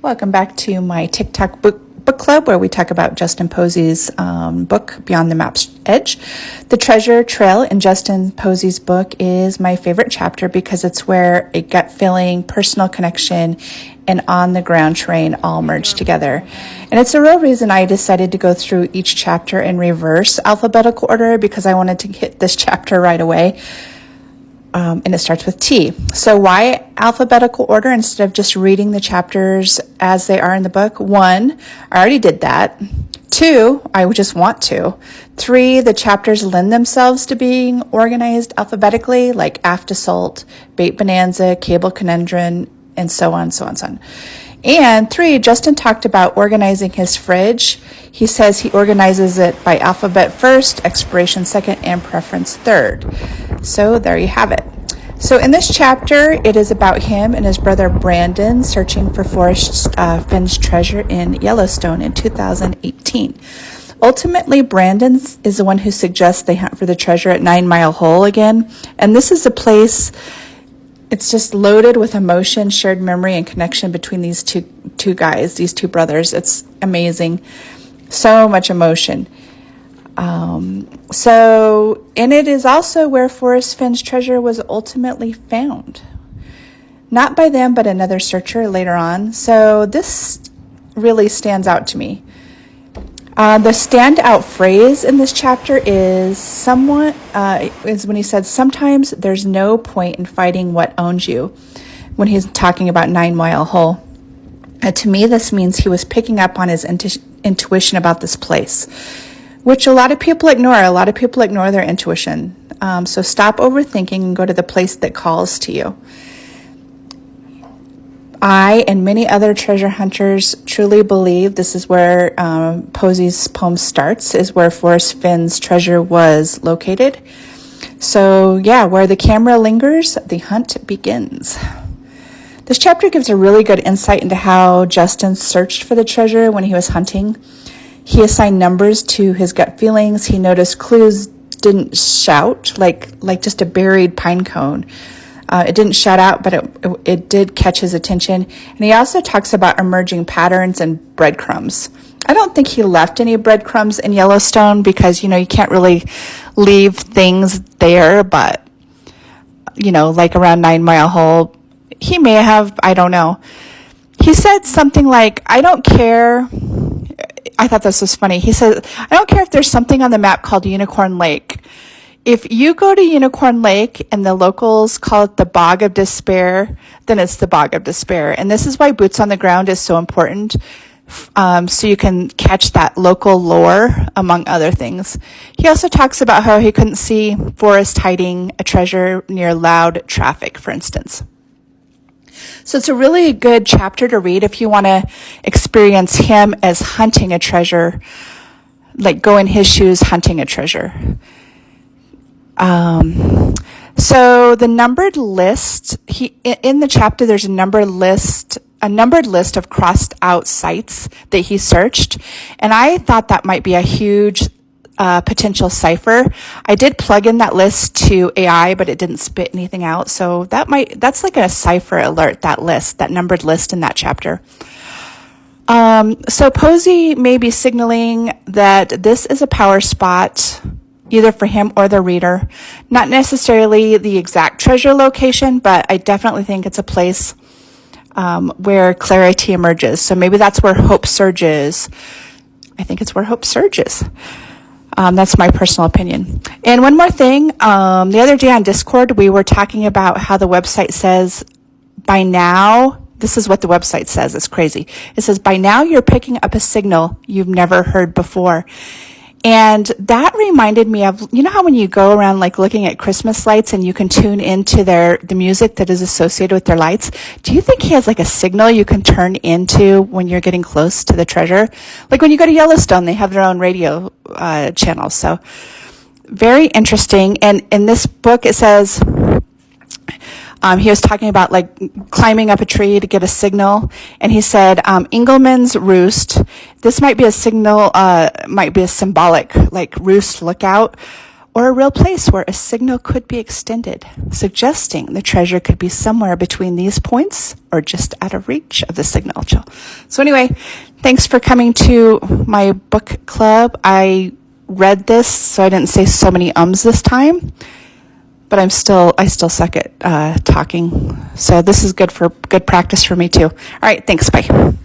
Welcome back to my TikTok book club, where we talk about Justin Posey's book, Beyond the Map's Edge. The Treasure Trail in Justin Posey's book is my favorite chapter because it's where a gut feeling, personal connection, and on-the-ground terrain all merge together. And it's a real reason I decided to go through each chapter in reverse alphabetical order, because I wanted to hit this chapter right away. And it starts with T. So why alphabetical order instead of just reading the chapters as they are in the book? 1, I already did that. 2, I would just want to. 3, the chapters lend themselves to being organized alphabetically, like Aft Assault, Bait Bonanza, Cable Conundrum, and so on, so on, so on. And 3, Justin talked about organizing his fridge. He says he organizes it by alphabet first, expiration second, and preference third. So there you have it. So in this chapter, it is about him and his brother Brandon searching for Forrest Fenn's treasure in Yellowstone in 2018. Ultimately, Brandon is the one who suggests they hunt for the treasure at 9 Mile Hole again. And this is a place, it's just loaded with emotion, shared memory, and connection between these two guys, these two brothers. It's amazing. So much emotion. And it is also where Forrest Fenn's treasure was ultimately found. Not by them, but another searcher later on. So this really stands out to me. The standout phrase in this chapter is when he said, sometimes there's no point in fighting what owns you, when he's talking about 9 Mile Hole. To me, this means he was picking up on his intuition about this place, which a lot of people ignore. A lot of people ignore their intuition. So stop overthinking and go to the place that calls to you. I and many other treasure hunters truly believe this is where Posey's poem starts, is where Forrest Fenn's treasure was located. So yeah, where the camera lingers, the hunt begins. This chapter gives a really good insight into how Justin searched for the treasure when he was hunting. He assigned numbers to his gut feelings. He noticed clues didn't shout, like just a buried pine cone. It didn't shout out, but it did catch his attention. And he also talks about emerging patterns and breadcrumbs. I don't think he left any breadcrumbs in Yellowstone because, you can't really leave things there. But, like around 9 Mile Hole, he may have, I don't know. He said something like, I don't care. I thought this was funny. He said, I don't care if there's something on the map called Unicorn Lake. If you go to Unicorn Lake and the locals call it the Bog of Despair, then it's the Bog of Despair. And this is why boots on the ground is so important, so you can catch that local lore, among other things. He also talks about how he couldn't see Forrest hiding a treasure near loud traffic, for instance. So it's a really good chapter to read if you want to experience him as hunting a treasure, like go in his shoes hunting a treasure. So the numbered list, in the chapter, there's a numbered list of crossed out sites that he searched. And I thought that might be a huge potential cipher. I did plug in that list to AI, but it didn't spit anything out. So that's like a cipher alert, that numbered list in that chapter. So Posey may be signaling that this is a power spot, either for him or the reader. Not necessarily the exact treasure location, but I definitely think it's a place where clarity emerges. So maybe that's where hope surges. I think it's where hope surges. That's my personal opinion. And one more thing, the other day on Discord, we were talking about how the website says, by now, this is what the website says, it's crazy. It says, by now you're picking up a signal you've never heard before. And that reminded me of, how when you go around like looking at Christmas lights and you can tune into the music that is associated with their lights? Do you think he has like a signal you can turn into when you're getting close to the treasure? Like when you go to Yellowstone, they have their own radio channels. So very interesting. And in this book, it says, he was talking about like climbing up a tree to get a signal. And he said, Engelman's roost, this might be a signal, might be a symbolic like roost lookout, or a real place where a signal could be extended, suggesting the treasure could be somewhere between these points or just out of reach of the signal. So anyway, thanks for coming to my book club. I read this, so I didn't say so many ums this time, but I still suck at talking. So this is good practice for me too. All right, thanks, bye.